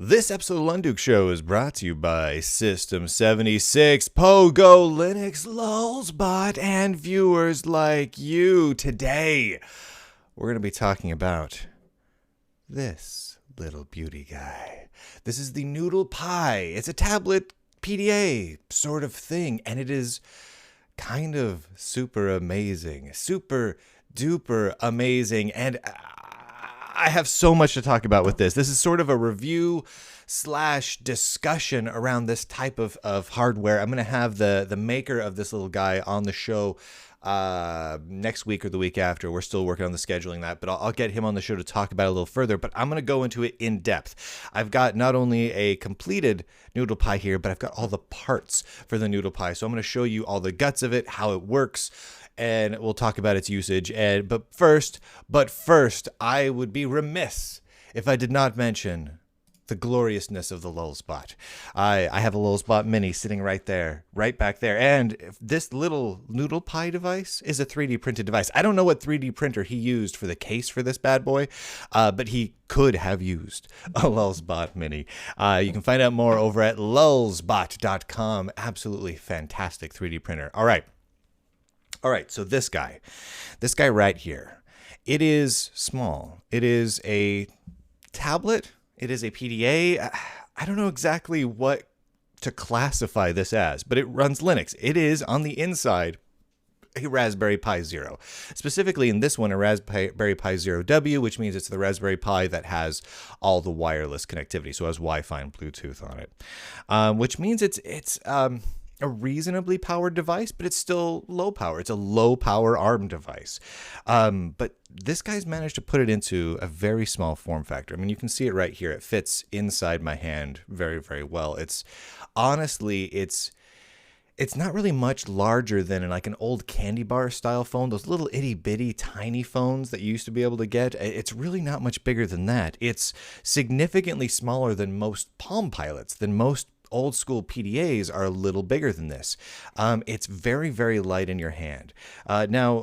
This episode of Lunduk Show is brought to you by System 76, Pogo, Linux, Lulzbot, and viewers like you. Today, we're going to be talking about this little beauty guy. This is the Noodle Pi. It's a tablet PDA sort of thing, and it is kind of super amazing, super duper amazing, and I have so much to talk about with this. This is sort of a review slash discussion around this type of hardware. I'm going to have the maker of this little guy on the show next week or the week after. We're still working on the scheduling that, but I'll get him on the show to talk about it a little further. But I'm going to go into it in depth. I've got not only a completed Noodle Pi here, but I've got all the parts for the Noodle Pi. So I'm going to show you all the guts of it, how it works, and we'll talk about its usage. But first, I would be remiss if I did not mention the gloriousness of the Lulzbot. I have a Lulzbot Mini sitting right there, right back there. And this little Noodle Pi device is a 3D printed device. I don't know what 3D printer he used for the case for this bad boy, but he could have used a Lulzbot Mini. You can find out more over at lulzbot.com. Absolutely fantastic 3D printer. All right, so this guy right here, it is small. It is a tablet. It is a PDA. I don't know exactly what to classify this as, but it runs Linux. It is, on the inside, a Raspberry Pi Zero. Specifically in this one, a Raspberry Pi Zero W, which means it's the Raspberry Pi that has all the wireless connectivity, so it has Wi-Fi and Bluetooth on it, which means it's a reasonably powered device, but it's still low power. It's a low power ARM device. But this guy's managed to put it into a very small form factor. I mean, you can see it right here. It fits inside my hand very, very well. It's honestly, it's not really much larger than like an old candy bar style phone, those little itty bitty tiny phones that you used to be able to get. It's really not much bigger than that. It's significantly smaller than most Palm Pilots, than most old school PDAs are a little bigger than this. It's very, very light in your hand. I'm not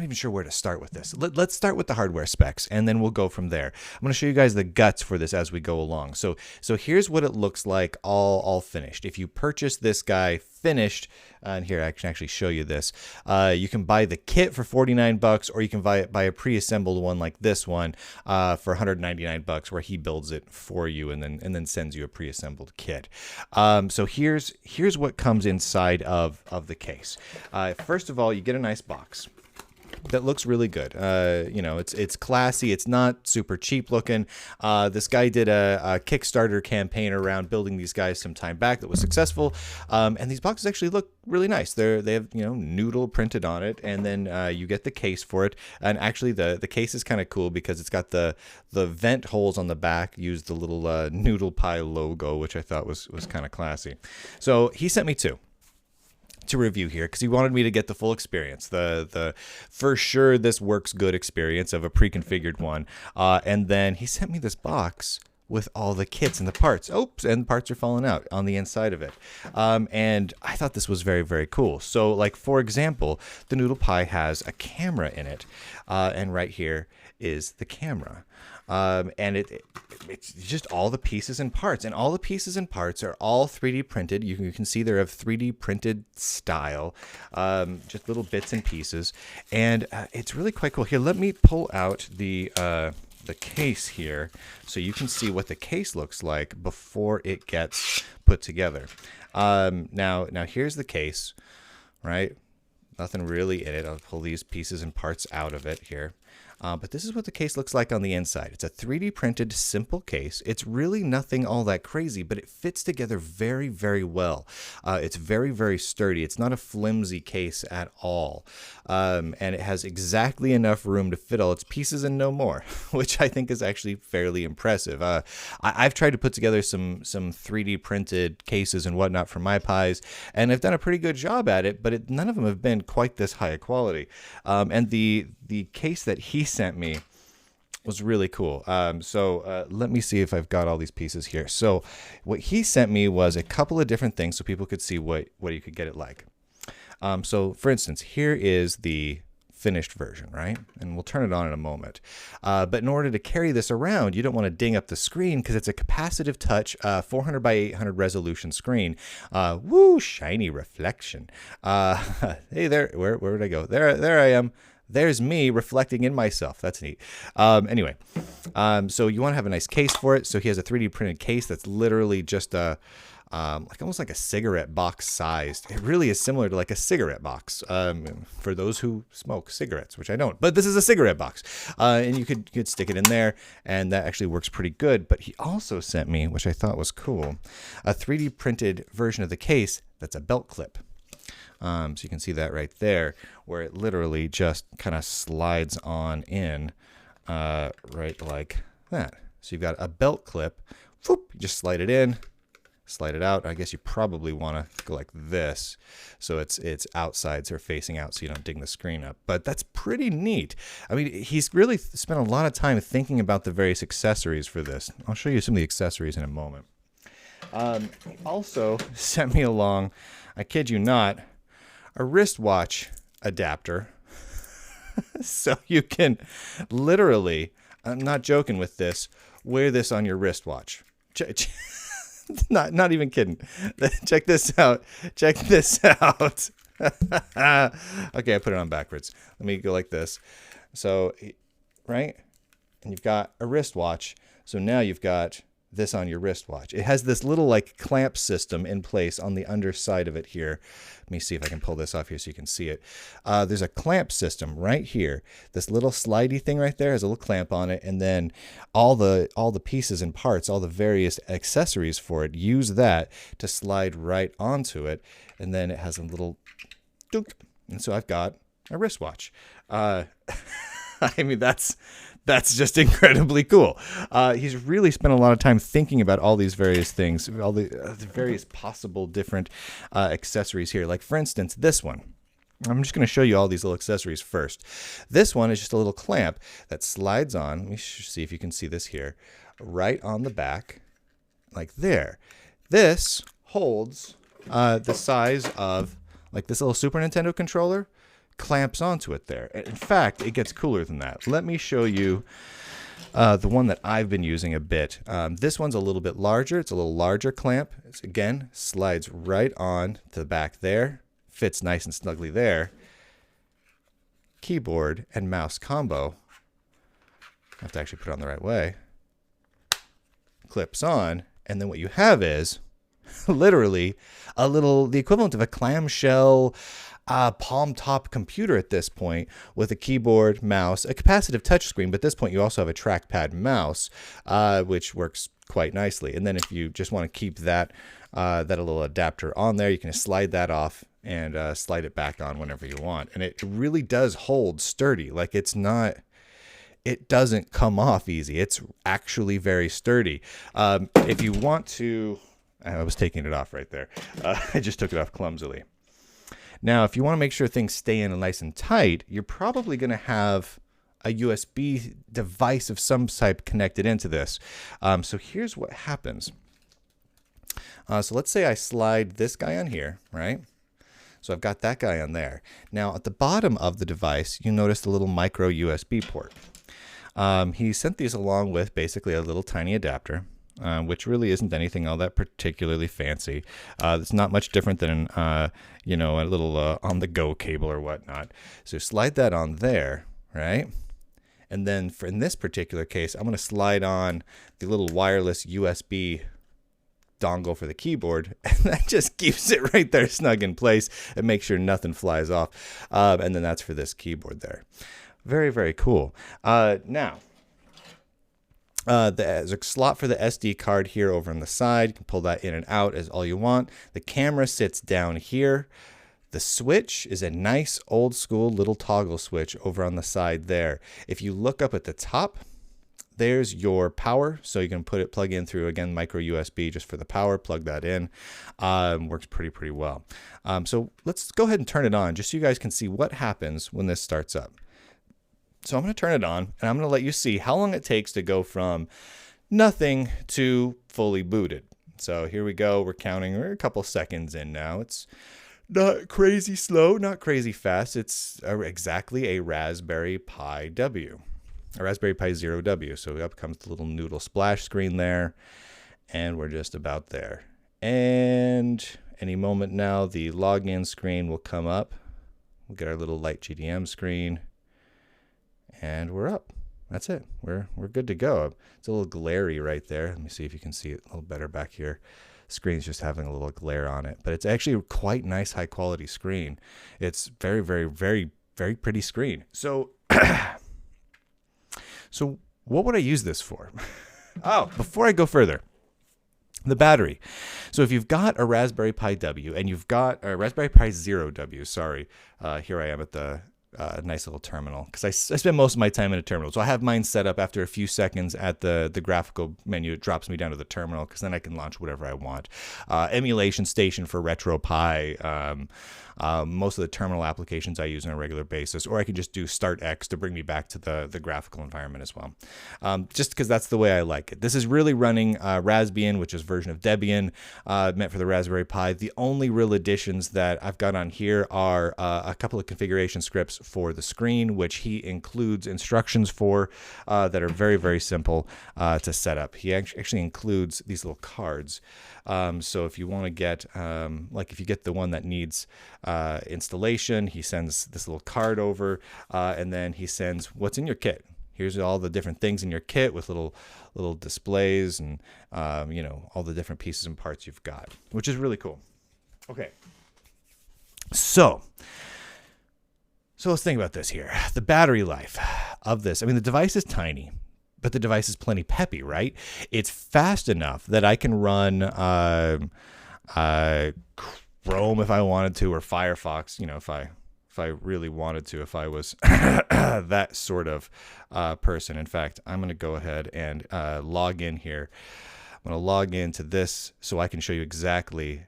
even sure where to start with this. Let's start with the hardware specs, and then we'll go from there. I'm going to show you guys the guts for this as we go along. So here's what it looks like all finished. If you purchase this guy finished, and here I can actually show you this, you can buy the kit for $49, or you can buy a pre-assembled one like this one for $199, where he builds it for you and then sends you a pre-assembled kit. So here's what comes inside of the case. First of all, you get a nice box that looks really good. It's classy. It's not super cheap looking. This guy did a Kickstarter campaign around building these guys some time back that was successful. And these boxes actually look really nice. They have, Noodle printed on it, and then you get the case for it. And actually the case is kind of cool because it's got the vent holes on the back, used the little Noodle Pi logo, which I thought was kind of classy. So he sent me two to review here because he wanted me to get the full experience, the for sure this works good experience of a pre-configured one, and then he sent me this box with all the kits and the parts. Oops, and parts are falling out on the inside of it. And I thought this was very, very cool. So, like, for example, the Noodle Pi has a camera in it, and right here is the camera. And it's just all the pieces and parts, and all the pieces and parts are all 3D printed. You can see they're of 3D printed style, just little bits and pieces, and it's really quite cool. Here, let me pull out the case here so you can see what the case looks like before it gets put together. Now here's the case, right? Nothing really in it. I'll pull these pieces and parts out of it here. But this is what the case looks like on the inside. It's a 3D printed simple case. It's really nothing all that crazy, but it fits together very, very well. It's very, very sturdy. It's not a flimsy case at all. And it has exactly enough room to fit all its pieces and no more, which I think is actually fairly impressive. I've tried to put together some 3D printed cases and whatnot for my Pis, and I've done a pretty good job at it, but none of them have been quite this high quality. And the case that he sent me was really cool. Let me see if I've got all these pieces here. So what he sent me was a couple of different things so people could see what you could get it like. So for instance, here is the finished version, right? And we'll turn it on in a moment. But in order to carry this around, you don't want to ding up the screen because it's a capacitive touch 400 by 800 resolution screen. Woo, shiny reflection. Hey there, where did I go? There I am. There's me reflecting in myself. That's neat. Anyway, so you want to have a nice case for it. So he has a 3D printed case that's literally just a like almost like a cigarette box sized. It really is similar to like a cigarette box for those who smoke cigarettes, which I don't. But this is a cigarette box, and you could stick it in there, and that actually works pretty good. But he also sent me, which I thought was cool, a 3D printed version of the case that's a belt clip. So you can see that right there, where it literally just kind of slides on in, right like that. So you've got a belt clip. Whoop, you just slide it in. Slide it out. I guess you probably want to go like this, so its outsides are facing out, so you don't ding the screen up. But that's pretty neat. I mean, he's really spent a lot of time thinking about the various accessories for this. I'll show you some of the accessories in a moment. He also sent me along, I kid you not, a wristwatch adapter, so you can literally, I'm not joking with this, wear this on your wristwatch. Not even kidding. Check this out. Check this out. Okay, I put it on backwards. Let me go like this. So, right? And you've got a wristwatch. So now you've got this on your wristwatch. It has this little like clamp system in place on the underside of it here. Let me see if I can pull this off here so you can see it. There's a clamp system right here. This little slidey thing right there has a little clamp on it, and then all the pieces and parts, all the various accessories for it, use that to slide right onto it, and then it has a little dunk. And so I've got a wristwatch. I mean, that's just incredibly cool. He's really spent a lot of time thinking about all these various things, all the various possible different accessories here. Like, for instance, this one. I'm just going to show you all these little accessories first. This one is just a little clamp that slides on. Let me see if you can see this here. Right on the back, like there. This holds the size of like this little Super Nintendo controller. Clamps onto it there. In fact, it gets cooler than that. Let me show you the one that I've been using a bit. This one's a little bit larger. It's a little larger clamp. It's, again, slides right on to the back there. Fits nice and snugly there. Keyboard and mouse combo. I have to actually put it on the right way. Clips on. And then what you have is literally the equivalent of a clamshell palm top computer at this point, with a keyboard, mouse, a capacitive touchscreen, but at this point you also have a trackpad mouse, which works quite nicely. And then if you just want to keep that little adapter on there, you can slide that off and slide it back on whenever you want. And it really does hold sturdy. Like, it doesn't come off easy. It's actually very sturdy. If you want to, I was taking it off right there. I just took it off clumsily. Now, if you want to make sure things stay in nice and tight, you're probably going to have a USB device of some type connected into this. So here's what happens. So let's say I slide this guy on here, right? So I've got that guy on there. Now, at the bottom of the device, you notice the little micro USB port. He sent these along with basically a little tiny adapter. Which really isn't anything all that particularly fancy. It's not much different than, a little on-the-go cable or whatnot. So slide that on there, right? And then in this particular case, I'm going to slide on the little wireless USB dongle for the keyboard, and that just keeps it right there snug in place and makes sure nothing flies off. And then that's for this keyboard there. Very, very cool. Now, there's a slot for the SD card here over on the side. You can pull that in and out as all you want. The camera sits down here. The switch is a nice old school little toggle switch over on the side there. If you look up at the top, there's your power. So you can plug in through, again, micro USB just for the power. Plug that in. Works pretty well. So let's go ahead and turn it on just so you guys can see what happens when this starts up. So I'm going to turn it on, and I'm going to let you see how long it takes to go from nothing to fully booted. So here we go. We're counting. We're a couple seconds in now. It's Not crazy slow, not crazy fast. It's exactly a Raspberry Pi W, a Raspberry Pi Zero W. So up comes the little Noodle splash screen there, and we're just about there. And any moment now, the login screen will come up. We'll get our little light GDM screen, and we're up. That's it. We're good to go. It's a little glary right there. Let me see if you can see it a little better back here. Screen's just having a little glare on it, but it's actually a quite nice, high quality screen. It's very, very, very, very pretty screen. So, so what would I use this for? Oh, before I go further, the battery. So if you've got a Raspberry Pi W and you've got a Raspberry Pi Zero W, sorry, here I am at the nice little terminal, because I spend most of my time in a terminal. So I have mine set up. After a few seconds at the graphical menu, it drops me down to the terminal, because then I can launch whatever I want. Emulation station for RetroPie. Most of the terminal applications I use on a regular basis, or I can just do Start X to bring me back to the graphical environment as well. Just because that's the way I like it. This is really running Raspbian, which is a version of Debian, meant for the Raspberry Pi. The only real additions that I've got on here are a couple of configuration scripts for the screen, which he includes instructions for that are very, very simple to set up. He actually includes these little cards. So if you want to get, like if you get the one that needs installation, he sends this little card over, and then he sends what's in your kit. Here's all the different things in your kit with little displays and, you know, all the different pieces and parts you've got, which is really cool. Okay. So let's think about this here. The battery life of this. I mean, the device is tiny, but the device is plenty peppy, right? It's fast enough that I can run Chrome if I wanted to, or Firefox, you know, if I really wanted to, if I was that sort of person. In fact, I'm going to go ahead and log in here. I'm going to log into this so I can show you exactly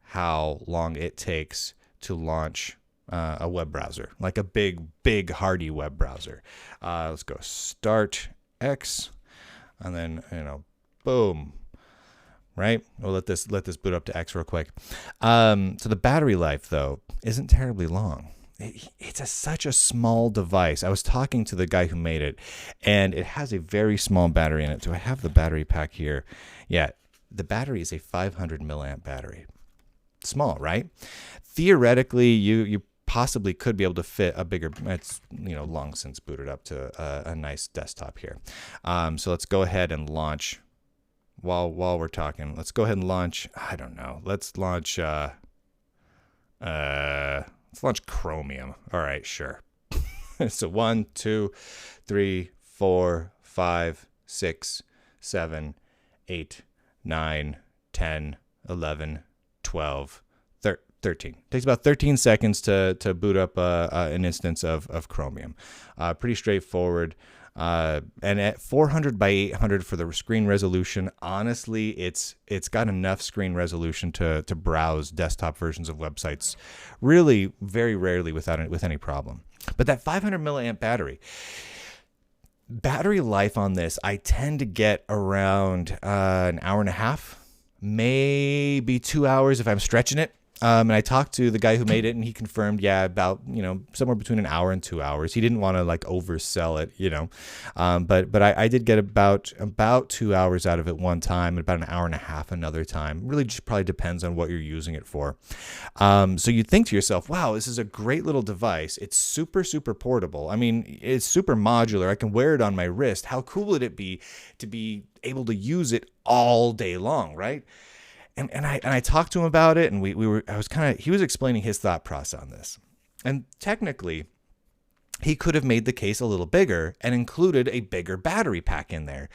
how long it takes to launch a web browser, like a big hardy web browser. Let's go Start X, and then, you know, boom. Right? We'll let this boot up to X real quick. So the battery life, though, isn't terribly long. It's such a small device. I was talking to the guy who made it, and it has a very small battery in it. Do I have the battery pack here? Yeah, the battery is a 500 milliamp battery. Small, right? Theoretically, you possibly could be able to fit a bigger. It's, you know, long since booted up to a nice desktop here. So let's go ahead and launch. While we're talking, let's go ahead and launch. I don't know. Let's launch. Let's launch Chromium. All right, sure. So 1, 2, 3, 4, 5, 6, 7, 8, 9, 10, 11, 12, 13. Takes about 13 seconds to boot up an instance of Chromium. Pretty straightforward. And at 400 by 800 for the screen resolution, honestly, it's got enough screen resolution to browse desktop versions of websites really very rarely with any problem. But that 500 milliamp battery life on this, I tend to get around an hour and a half, maybe 2 hours if I'm stretching it. And I talked to the guy who made it, and he confirmed, yeah, about, you know, somewhere between an hour and 2 hours. He didn't want to like oversell it, you know, but I did get about 2 hours out of it one time, and about an hour and a half another time. Really just probably depends on what you're using it for. So you'd think to yourself, wow, this is a great little device. It's super, super portable. I mean, it's super modular. I can wear it on my wrist. How cool would it be to be able to use it all day long, right? And I talked to him about it, and he was explaining his thought process on this. And technically, he could have made the case a little bigger and included a bigger battery pack in there.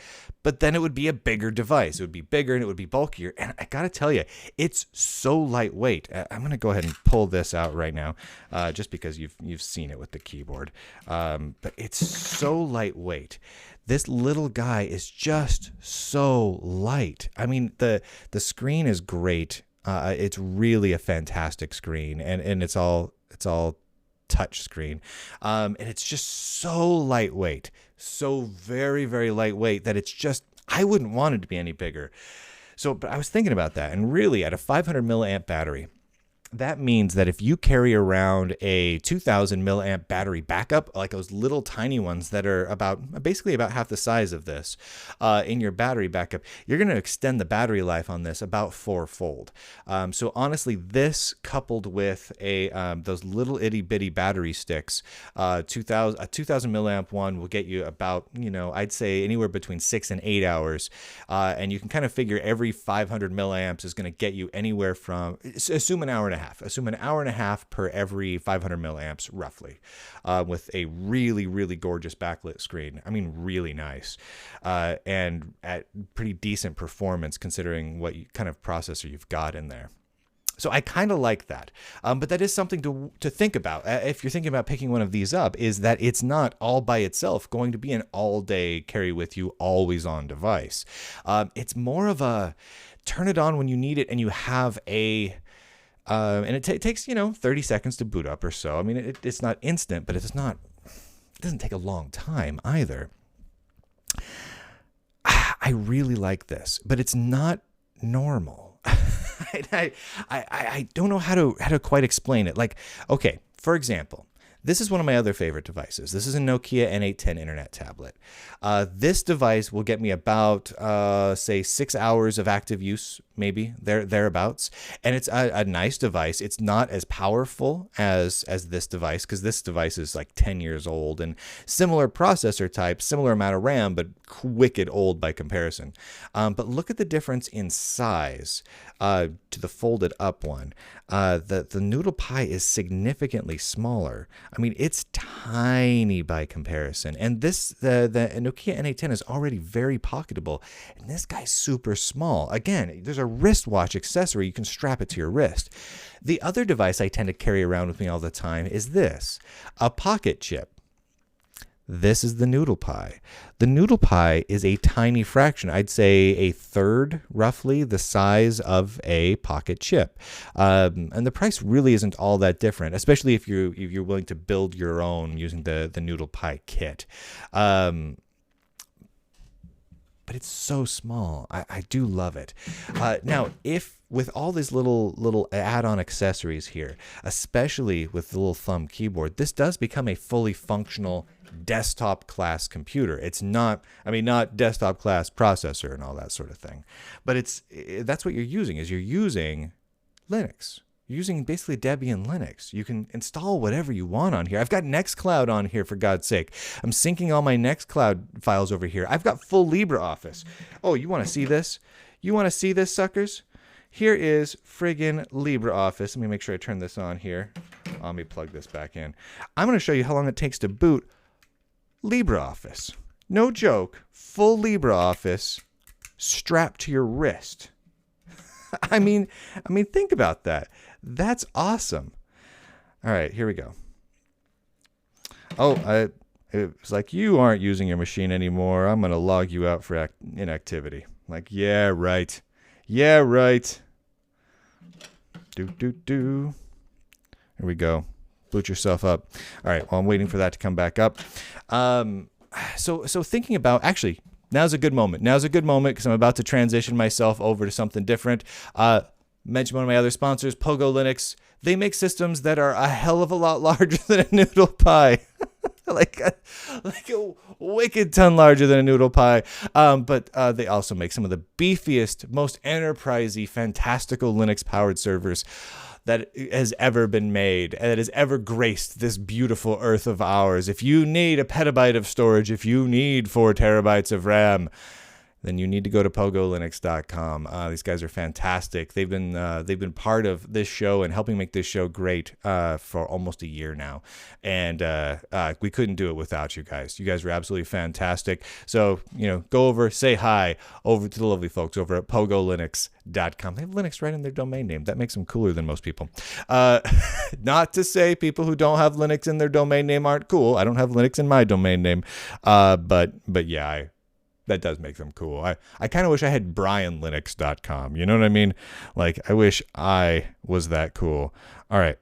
But then it would be a bigger device. It would be bigger and it would be bulkier. And I got to tell you, it's so lightweight. I'm going to go ahead and pull this out right now, just because you've seen it with the keyboard. But it's so lightweight. This little guy is just so light. I mean, the screen is great. It's really a fantastic screen, and it's all touch screen. And it's just so lightweight, so very, very lightweight that it's just, I wouldn't want it to be any bigger. So, but I was thinking about that, and really at a 500 milliamp battery, That means that if you carry around a 2000 milliamp battery backup, like those little tiny ones that are basically about half the size of this, in your battery backup, you're going to extend the battery life on this about 4-fold. So honestly, this coupled with those little itty bitty battery sticks, a 2000 milliamp one will get you about, I'd say anywhere between 6 and 8 hours. And you can kind of figure every 500 milliamps is going to get you anywhere from, assume an hour and a half. Assume an hour and a half per every 500 milliamps, roughly, with a really, really gorgeous backlit screen. I mean, really nice, and at pretty decent performance considering what kind of processor you've got in there. So I kind of like that. But that is something to think about if you're thinking about picking one of these up, is that it's not all by itself going to be an all-day carry with you, always on device. It's more of a turn it on when you need it, and you have and it takes 30 seconds to boot up or so. I mean, it's not instant, but it doesn't take a long time either. I really like this, but it's not normal. I don't know how to quite explain it. Like, okay, for example, this is one of my other favorite devices. This is a Nokia N810 internet tablet. This device will get me about, say, 6 hours of active use, maybe thereabouts. And it's a nice device. It's not as powerful as this device, because this device is like 10 years old and similar processor type, similar amount of RAM, but wicked old by comparison. But look at the difference in size to the folded up one. The Noodle Pi is significantly smaller. I mean, it's tiny by comparison. And the Nokia N810 is already very pocketable. And this guy's super small. Again, there's a wristwatch accessory. You can strap it to your wrist. The other device I tend to carry around with me all the time is this, a pocket chip. This is the Noodle Pi. The Noodle Pi is a tiny fraction. I'd say a third, roughly, the size of a pocket chip. And the price really isn't all that different, especially if you're willing to build your own using the Noodle Pi kit. But it's so small. I do love it. Now, if with all these little add-on accessories here, especially with the little thumb keyboard, this does become a fully functional desktop class computer. It's not desktop class processor and all that sort of thing, but that's what you're using. You're using Linux. You're using basically Debian Linux. You can install whatever you want on here. I've got Nextcloud on here, for God's sake. I'm syncing all my Nextcloud files over here. I've got full LibreOffice. Oh, you want to see this? You want to see this, suckers? Here is friggin' LibreOffice. Let me make sure I turn this on here. Let me plug this back in. I'm going to show you how long it takes to boot LibreOffice. No joke. Full LibreOffice strapped to your wrist. I mean, think about that. That's awesome. All right, here we go. Oh, it's like, you aren't using your machine anymore. I'm going to log you out for inactivity. Like, yeah, right. Yeah, right. Here we go. Boot yourself up. All right, well, I'm waiting for that to come back up. So thinking about, actually, now's a good moment. Now's a good moment because I'm about to transition myself over to something different. Mention one of my other sponsors, Pogo Linux. They make systems that are a hell of a lot larger than a Noodle Pi. like a wicked ton larger than a Noodle Pi. But they also make some of the beefiest, most enterprisey, fantastical Linux-powered servers that has ever been made, and that has ever graced this beautiful earth of ours. If you need a petabyte of storage, if you need 4 terabytes of RAM, then you need to go to pogolinux.com. These guys are fantastic. They've been part of this show and helping make this show great for almost a year now, and we couldn't do it without you guys. You guys are absolutely fantastic. So go over, say hi over to the lovely folks over at pogolinux.com. They have Linux right in their domain name. That makes them cooler than most people. Not to say people who don't have Linux in their domain name aren't cool. I don't have Linux in my domain name, but yeah, that does make them cool. I kind of wish I had brianlinux.com. You know what I mean? Like, I wish I was that cool. All right.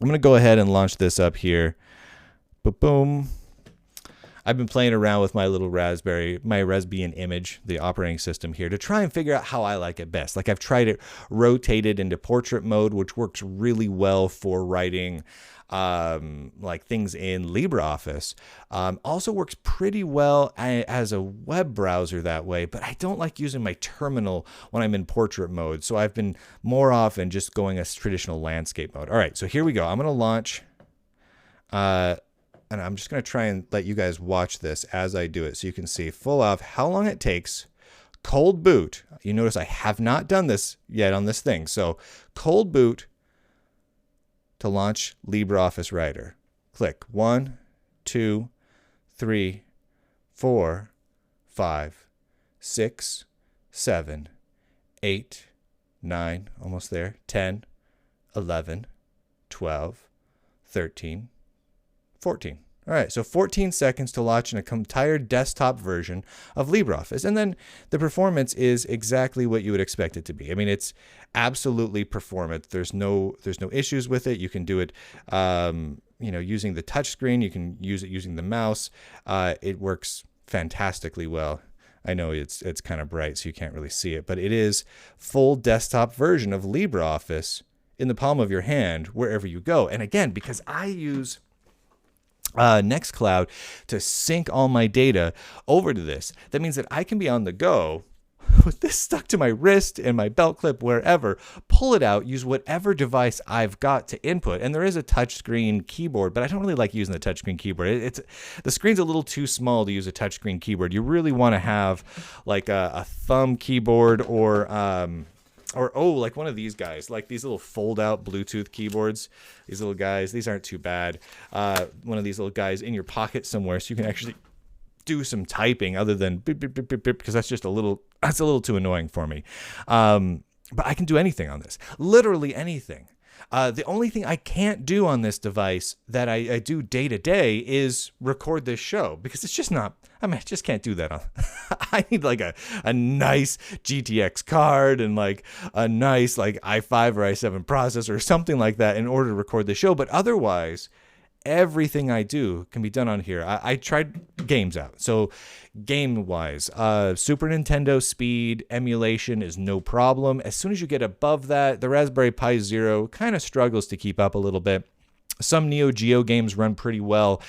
I'm going to go ahead and launch this up here. Boom. I've been playing around with my little my Raspbian image, the operating system here, to try and figure out how I like it best. Like I've tried it rotated into portrait mode, which works really well for writing like things in LibreOffice. Also works pretty well as a web browser that way, but I don't like using my terminal when I'm in portrait mode. So I've been more often just going as traditional landscape mode. All right, so here we go. I'm going to launch, and I'm just going to try and let you guys watch this as I do it so you can see full off how long it takes. Cold boot. You notice I have not done this yet on this thing. So cold boot to launch LibreOffice Writer. Click 1, 2, 3, 4, 5, 6, 7, 8, 9, almost there, 10, 11, 12, 13, 14. All right, so 14 seconds to launch an entire desktop version of LibreOffice. And then the performance is exactly what you would expect it to be. I mean, it's absolutely performant. There's no issues with it. You can do it, using the touchscreen. You can use it using the mouse. It works fantastically well. I know it's kind of bright, so you can't really see it, but it is full desktop version of LibreOffice in the palm of your hand wherever you go. And again, because I use Nextcloud to sync all my data over to this, that means that I can be on the go with this stuck to my wrist and my belt clip, wherever, pull it out, use whatever device I've got to input. And there is a touchscreen keyboard, but I don't really like using the touchscreen keyboard. The screen's a little too small to use a touchscreen keyboard. You really want to have like a thumb keyboard or like one of these guys, like these little fold-out Bluetooth keyboards. These little guys, these aren't too bad. One of these little guys in your pocket somewhere, so you can actually do some typing other than beep, beep, beep, beep, beep, because that's a little too annoying for me. But I can do anything on this, literally anything. The only thing I can't do on this device that I do day to day is record this show, because it's just not, I just can't do that. I need like a nice GTX card and like a nice like i5 or i7 processor or something like that in order to record the show. But otherwise, everything I do can be done on here. I tried games out. So game-wise, Super Nintendo speed emulation is no problem. As soon as you get above that, the Raspberry Pi Zero kind of struggles to keep up a little bit. Some Neo Geo games run pretty well.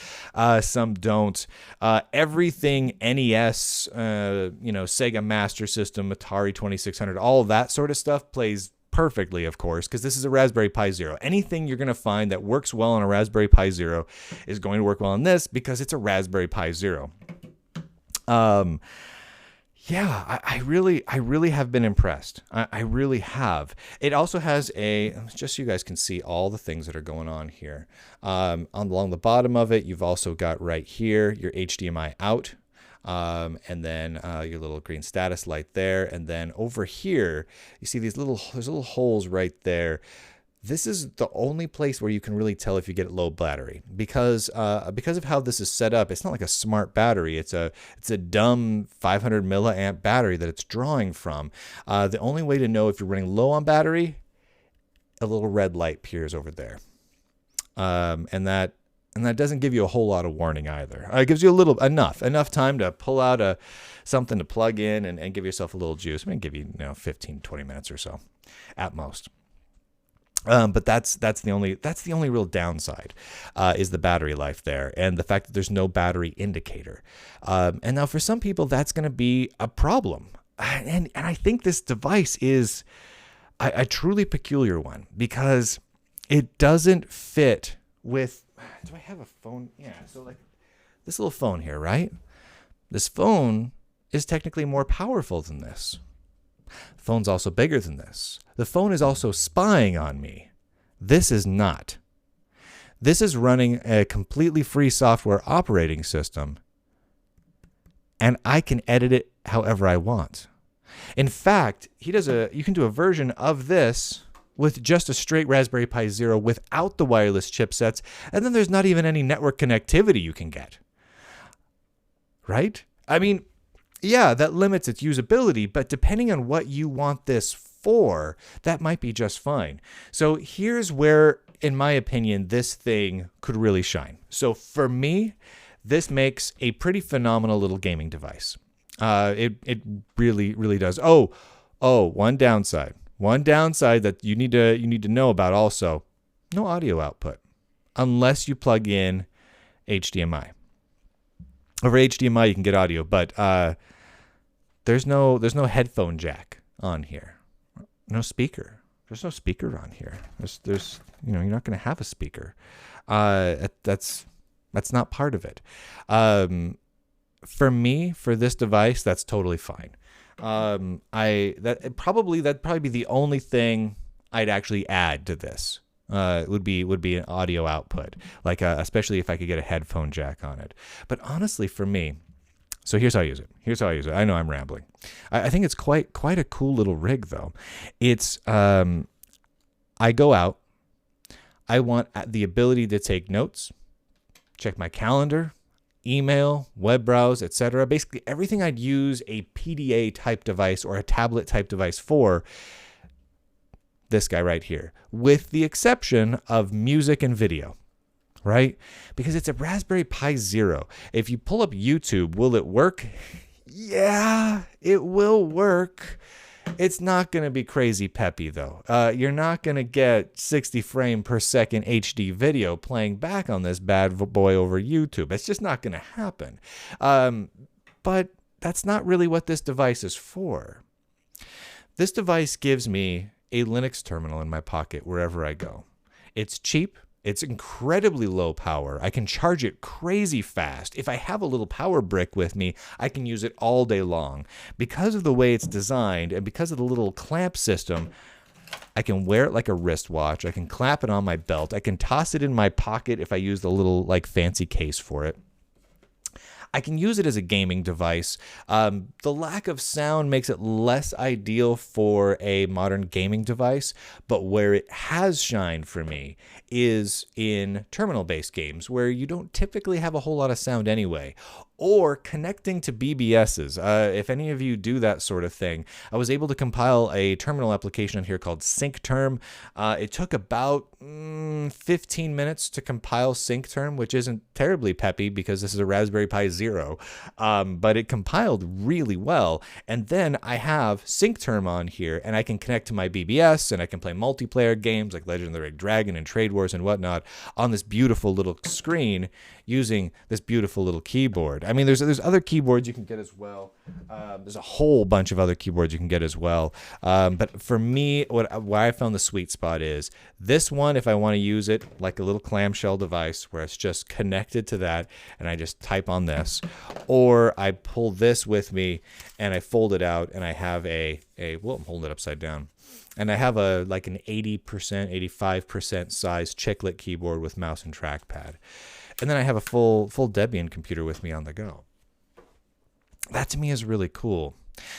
Some don't. Everything NES, Sega Master System, Atari 2600, all of that sort of stuff plays perfectly, of course, because this is a Raspberry Pi Zero. Anything you're going to find that works well on a Raspberry Pi Zero is going to work well on this because it's a Raspberry Pi Zero. I really have been impressed. I really have. It also has just so you guys can see all the things that are going on here. Along the bottom of it, you've also got right here your HDMI out. And then your little green status light there. And then over here, you see there's little holes right there. This is the only place where you can really tell if you get low battery, because of how this is set up. It's not like a smart battery. It's a dumb 500 milliamp battery that it's drawing from. The only way to know if you're running low on battery, a little red light appears over there. And that doesn't give you a whole lot of warning either. It gives you enough time to pull out something to plug in and give yourself a little juice. I'm going to give you 15, 20 minutes or so at most. But that's the only real downside is the battery life there, and the fact that there's no battery indicator. And now for some people that's going to be a problem. And I think this device is a truly peculiar one because it doesn't fit with. Do I have a phone? Yeah, so like this little phone here, right? This phone is technically more powerful than this. The phone's also bigger than this. The phone is also spying on me. This is not. This is running a completely free software operating system, and I can edit it however I want. In fact, you can do a version of this with just a straight Raspberry Pi Zero without the wireless chipsets, and then there's not even any network connectivity you can get. Right? I mean, yeah, that limits its usability, but depending on what you want this for, that might be just fine. So here's where, in my opinion, this thing could really shine. So for me, this makes a pretty phenomenal little gaming device. It really, really does. Oh, one downside that you need to know about also: no audio output unless you plug in HDMI. Over HDMI you can get audio, but there's no headphone jack on here. No speaker. There's no speaker on here. There's you're not going to have a speaker. That's not part of it. For me, for this device, that's totally fine. That'd probably be the only thing I'd actually add to this. Would be an audio output, like especially if I could get a headphone jack on it. But honestly, for me, so here's how I use it. I know I'm rambling. I think it's quite a cool little rig, though. It's I go out. I want the ability to take notes, check my calendar, email, web browse, etc. Basically everything I'd use a PDA type device or a tablet type device for. This guy right here, with the exception of music and video, right? Because it's a Raspberry Pi Zero. If you pull up YouTube, will it work? Yeah, it will work. It's not going to be crazy peppy, though. You're not going to get 60 frame per second HD video playing back on this bad boy over YouTube. It's just not going to happen. But that's not really what this device is for. This device gives me a Linux terminal in my pocket wherever I go. It's cheap. It's incredibly low power. I can charge it crazy fast. If I have a little power brick with me, I can use it all day long. Because of the way it's designed and because of the little clamp system, I can wear it like a wristwatch. I can clap it on my belt. I can toss it in my pocket if I use the little fancy case for it. I can use it as a gaming device. The lack of sound makes it less ideal for a modern gaming device, but where it has shined for me is in terminal-based games where you don't typically have a whole lot of sound anyway, or connecting to BBSs. If any of you do that sort of thing, I was able to compile a terminal application in here called SyncTerm. It took about 15 minutes to compile SyncTerm, which isn't terribly peppy because this is a Raspberry Pi Zero, but it compiled really well. And then I have SyncTerm on here, and I can connect to my BBS, and I can play multiplayer games like Legend of the Red Dragon and Trade Wars and whatnot on this beautiful little screen using this beautiful little keyboard. I mean, there's other keyboards you can get as well. There's a whole bunch of other keyboards you can get as well. But for me, where I found the sweet spot is this one, if I want to use it like a little clamshell device where it's just connected to that and I just type on this, or I pull this with me and I fold it out and I have well, I'm holding it upside down. And I have an 80%, 85% size chiclet keyboard with mouse and trackpad. And then I have a full Debian computer with me on the go. That to me is really cool.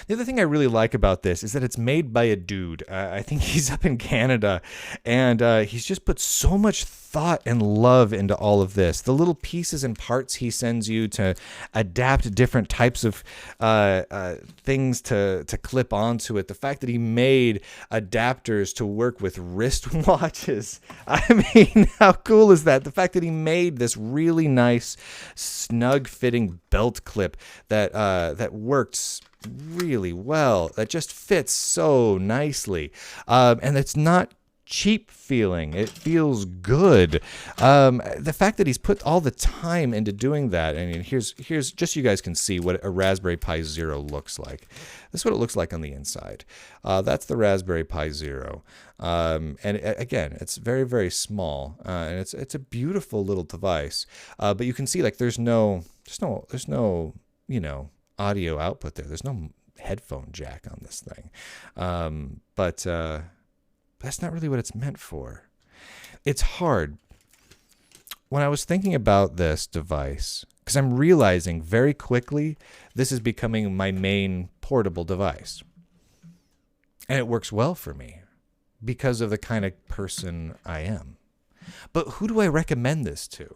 The other thing I really like about this is that it's made by a dude. I think he's up in Canada, and he's just put so much thought and love into all of this. The little pieces and parts he sends you to adapt different types of things to clip onto it. The fact that he made adapters to work with wristwatches. I mean, how cool is that? The fact that he made this really nice, snug-fitting belt clip that works really well, that just fits so nicely, and it's not cheap feeling. It feels good. The fact that he's put all the time into doing that. I mean, here's just so you guys can see what a Raspberry Pi Zero looks like. This is what it looks like on the inside. That's the Raspberry Pi Zero, and again, it's very, very small, and it's a beautiful little device. But you can see there's no audio output there. There's no headphone jack on this thing. But that's not really what it's meant for. It's hard. When I was thinking about this device, because I'm realizing very quickly this is becoming my main portable device. And it works well for me because of the kind of person I am. But who do I recommend this to?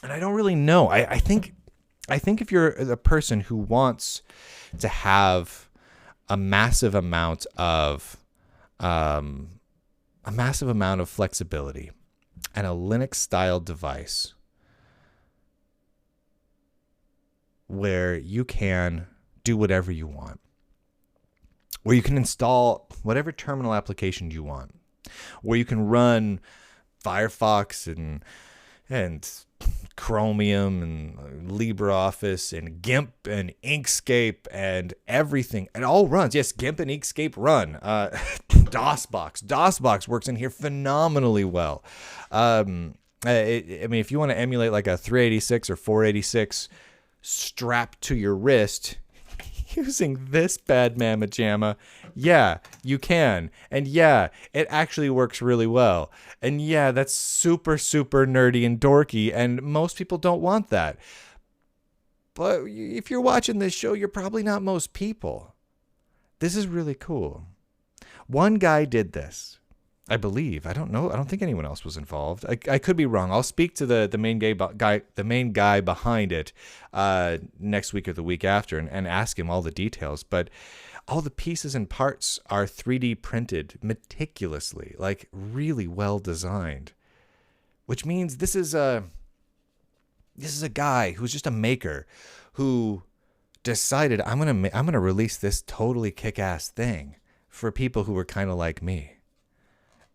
And I don't really know. I think if you're a person who wants to have a massive amount of flexibility and a Linux-style device, where you can do whatever you want, where you can install whatever terminal application you want, where you can run Firefox and Chromium and LibreOffice and GIMP and Inkscape and everything. It all runs. Yes, GIMP and Inkscape run. DOSBox works in here phenomenally well. I mean, if you want to emulate like a 386 or 486 strapped to your wrist using this bad mamma jamma, yeah, you can. And yeah, it actually works really well. And yeah, that's super, super nerdy and dorky, and most people don't want that. But if you're watching this show, you're probably not most people. This is really cool. One guy did this, I believe. I don't know. I don't think anyone else was involved. I could be wrong. I'll speak to the main guy behind it next week or the week after and ask him all the details. But all the pieces and parts are 3D printed meticulously, like really well designed, which means this is a guy who's just a maker who decided I'm gonna release this totally kick-ass thing for people who were kind of like me.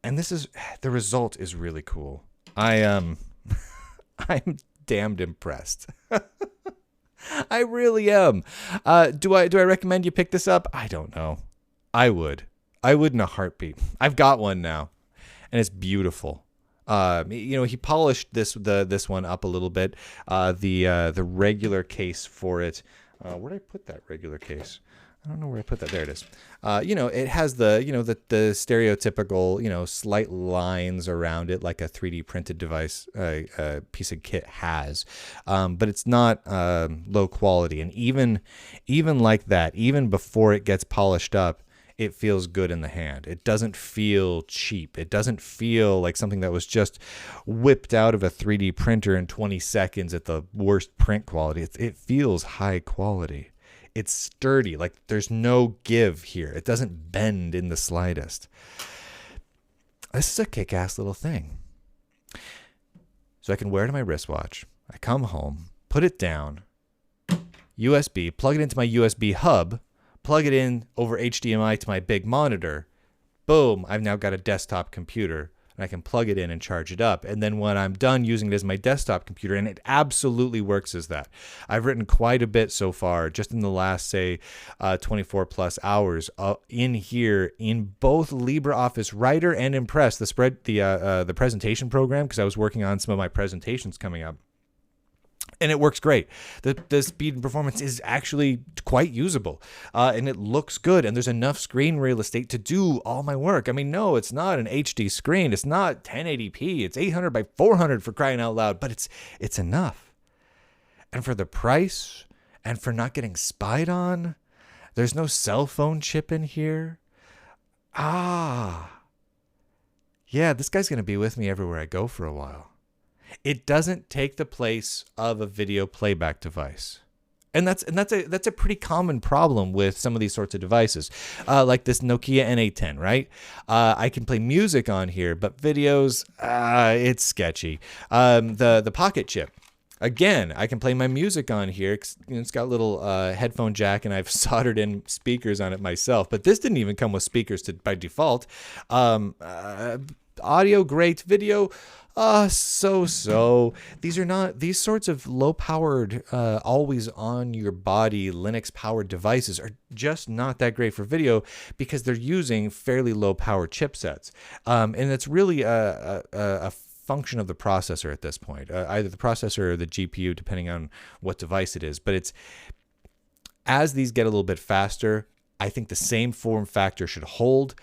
And the result is really cool. I'm damned impressed. I really am. Do I recommend you pick this up? I don't know. I would in a heartbeat. I've got one now, and it's beautiful. He polished this one up a little bit. The regular case for it. Where did I put that regular case? I don't know where I put that. There it is. It has the stereotypical, slight lines around it like a 3D printed device, piece of kit has. But it's not low quality. And even like that, even before it gets polished up, it feels good in the hand. It doesn't feel cheap. It doesn't feel like something that was just whipped out of a 3D printer in 20 seconds at the worst print quality. It feels high quality. It's sturdy, like there's no give here. It doesn't bend in the slightest. This is a kick-ass little thing. So I can wear it on my wristwatch. I come home, put it down, USB, plug it into my USB hub, plug it in over HDMI to my big monitor. Boom, I've now got a desktop computer. And I can plug it in and charge it up. And then when I'm done using it as my desktop computer, and it absolutely works as that. I've written quite a bit so far, just in the last, say, 24 plus hours in here in both LibreOffice Writer and Impress, the presentation program, because I was working on some of my presentations coming up. And it works great. The speed and performance is actually quite usable, and it looks good. And there's enough screen real estate to do all my work. I mean, no, it's not an HD screen. It's not 1080p. It's 800 by 400 for crying out loud. But it's enough. And for the price, and for not getting spied on, there's no cell phone chip in here. Yeah, this guy's gonna be with me everywhere I go for a while. It doesn't take the place of a video playback device. And that's a pretty common problem with some of these sorts of devices, like this Nokia N810, right? I can play music on here, but videos, it's sketchy. The Pocket chip, again, I can play my music on here. It's got a little headphone jack, and I've soldered in speakers on it myself. But this didn't even come with speakers by default. Audio, great. Video, so. These sorts of low-powered, always on your body Linux-powered devices are just not that great for video because they're using fairly low-power chipsets, and it's really a function of the processor at this point, either the processor or the GPU, depending on what device it is. But it's as these get a little bit faster, I think the same form factor should hold.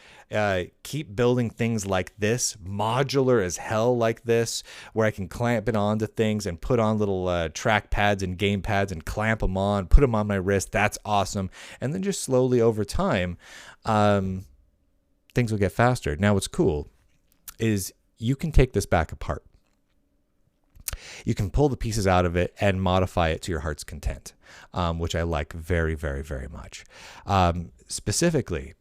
Keep building things like this, modular as hell like this, where I can clamp it onto things and put on little track pads and game pads and clamp them on, put them on my wrist. That's awesome. And then just slowly over time, things will get faster. Now what's cool is you can take this back apart. You can pull the pieces out of it and modify it to your heart's content, which I like very, very, very much. Specifically,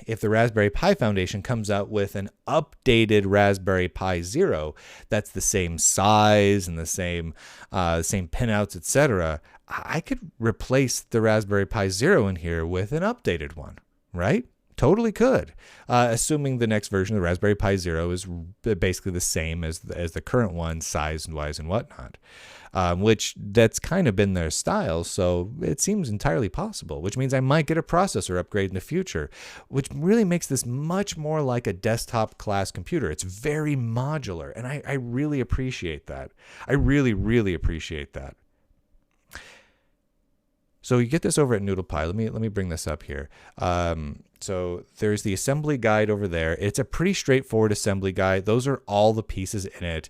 if the Raspberry Pi Foundation comes out with an updated Raspberry Pi Zero that's the same size and the same pinouts, etc., I could replace the Raspberry Pi Zero in here with an updated one, right? Totally could, assuming the next version of the Raspberry Pi Zero is basically the same as the current one, size and wise and whatnot, which that's kind of been their style, so it seems entirely possible, which means I might get a processor upgrade in the future, which really makes this much more like a desktop class computer. It's very modular, and I really appreciate that. I really, really appreciate that. So you get this over at Noodle Pi. Let me bring this up here. So there's the assembly guide over there. It's a pretty straightforward assembly guide. Those are all the pieces in it.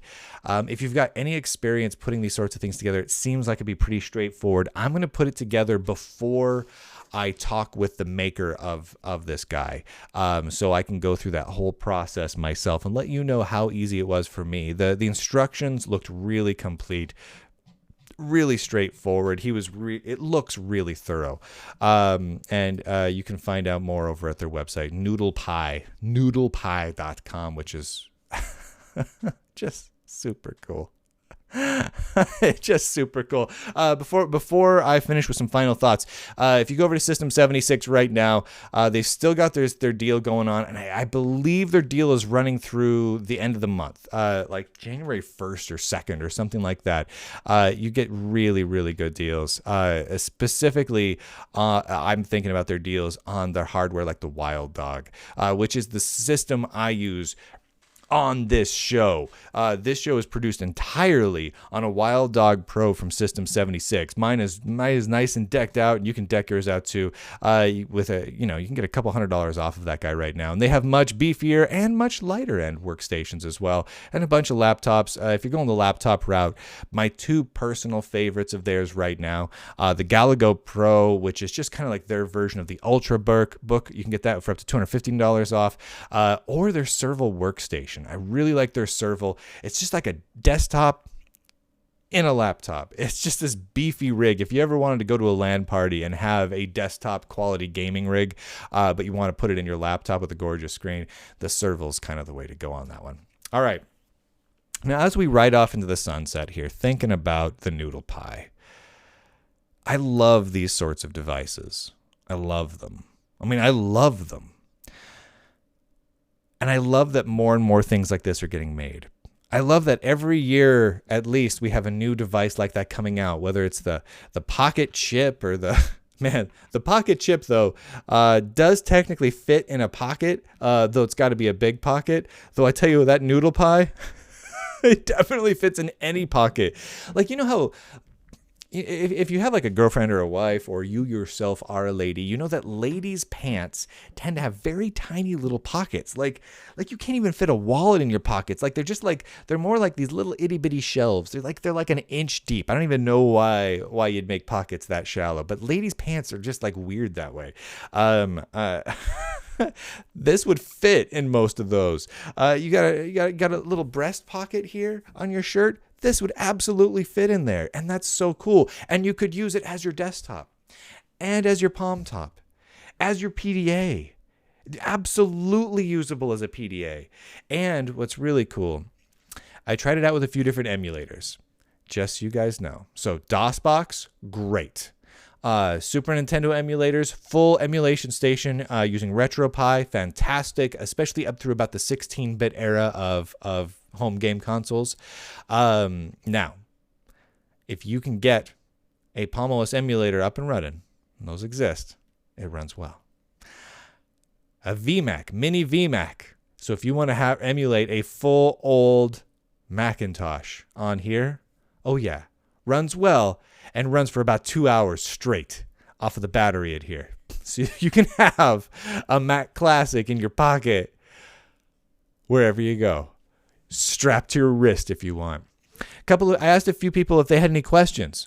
If you've got any experience putting these sorts of things together, it seems like it'd be pretty straightforward. I'm going to put it together before I talk with the maker of this guy, so I can go through that whole process myself and let you know how easy it was for me. The instructions looked really complete, really straightforward. It looks really thorough. And you can find out more over at their website, Noodle Pi, noodlepi.com, which is just super cool. It's just super cool. Before I finish with some final thoughts, if you go over to System 76 right now, they've still got their deal going on, and I believe their deal is running through the end of the month, like January 1st or 2nd or something like that. You get really, really good deals. Specifically, I'm thinking about their deals on their hardware, like the Wild Dog, which is the system I use on this show. This show is produced entirely on a Wild Dog Pro from System 76. Mine is nice and decked out, and you can deck yours out too. With you can get a couple $100s off of that guy right now. And they have much beefier and much lighter end workstations as well, and a bunch of laptops. If you're going the laptop route, my two personal favorites of theirs right now, the Galago Pro, which is just kind of like their version of the Ultrabook. You can get that for up to $215 off, or their Serval workstation. I really like their Serval. It's just like a desktop in a laptop. It's just this beefy rig. If you ever wanted to go to a LAN party and have a desktop quality gaming rig, but you want to put it in your laptop with a gorgeous screen, the Serval's kind of the way to go on that one. All right. Now, as we ride off into the sunset here, thinking about the Noodle Pi, I love these sorts of devices. I love them. I love them. And I love that more and more things like this are getting made. I love that every year, at least, we have a new device like that coming out, whether it's the Pocket Chip or the Pocket Chip, though, does technically fit in a pocket, though it's got to be a big pocket. Though I tell you, that Noodle Pi, it definitely fits in any pocket. Like, you know how if you have like a girlfriend or a wife, or you yourself are a lady, you know that ladies' pants tend to have very tiny little pockets. Like you can't even fit a wallet in your pockets. Like they're more like these little itty bitty shelves. They're like an inch deep. I don't even know why you'd make pockets that shallow, but ladies' pants are just like weird that way. This would fit in most of those. You got a little breast pocket here on your shirt. This would absolutely fit in there, and that's so cool. And you could use it as your desktop, and as your palm top, as your PDA. Absolutely usable as a PDA. And what's really cool, I tried it out with a few different emulators, just so you guys know. So DOSBox, great. Super Nintendo emulators, full emulation station using RetroPie, fantastic, especially up through about the 16-bit era of home game consoles. Now, if you can get a Palm OS emulator up and running, and those exist, it runs well. A VMAC, mini VMAC. So if you want to emulate a full old Macintosh on here, oh yeah, runs well. And runs for about 2 hours straight off of the battery in here. So you can have a Mac Classic in your pocket wherever you go. Strapped to your wrist if you want. I asked a few people if they had any questions.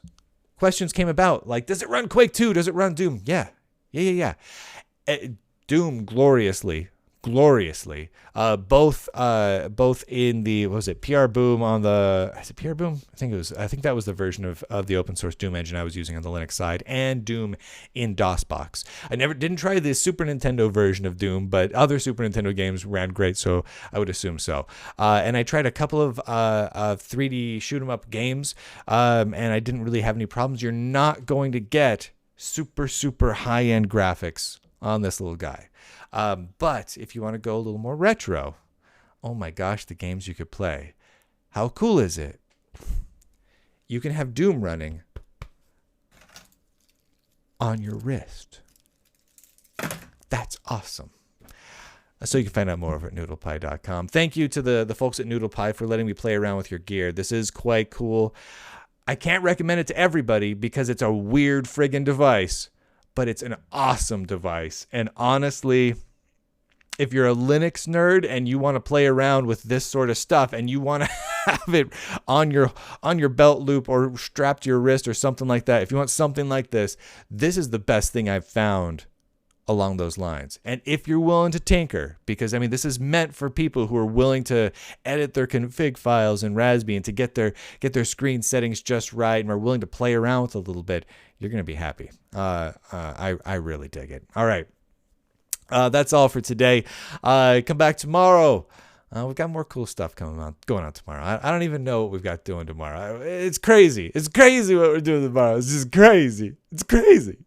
Questions came about like, does it run Quake 2? Does it run Doom? Yeah. Doom gloriously. gloriously. Both in the, what was it, PR Boom on the, is it PR Boom? I think that was the version of the open source Doom engine I was using on the Linux side, and Doom in DOSBox. I didn't try the Super Nintendo version of Doom, but other Super Nintendo games ran great, so I would assume so. And I tried a couple of 3D shoot 'em up games, and I didn't really have any problems. You're not going to get super high end graphics on this little guy. But if you want to go a little more retro, oh my gosh, the games you could play. How cool is it? You can have Doom running on your wrist. That's awesome. So you can find out more over at noodlepi.com. Thank you to the folks at Noodle Pi for letting me play around with your gear. This is quite cool. I can't recommend it to everybody because it's a weird friggin' device, but it's an awesome device. And honestly, if you're a Linux nerd and you want to play around with this sort of stuff and you want to have it on your belt loop or strapped to your wrist or something like that, if you want something like this, this is the best thing I've found along those lines. And if you're willing to tinker, because I mean, this is meant for people who are willing to edit their config files in Raspberry and to get their screen settings just right and are willing to play around with a little bit, you're going to be happy. I really dig it. All right. That's all for today. Come back tomorrow. We've got more cool stuff going on tomorrow. I don't even know what we've got doing tomorrow. It's crazy. It's crazy what we're doing tomorrow. It's just crazy. It's crazy.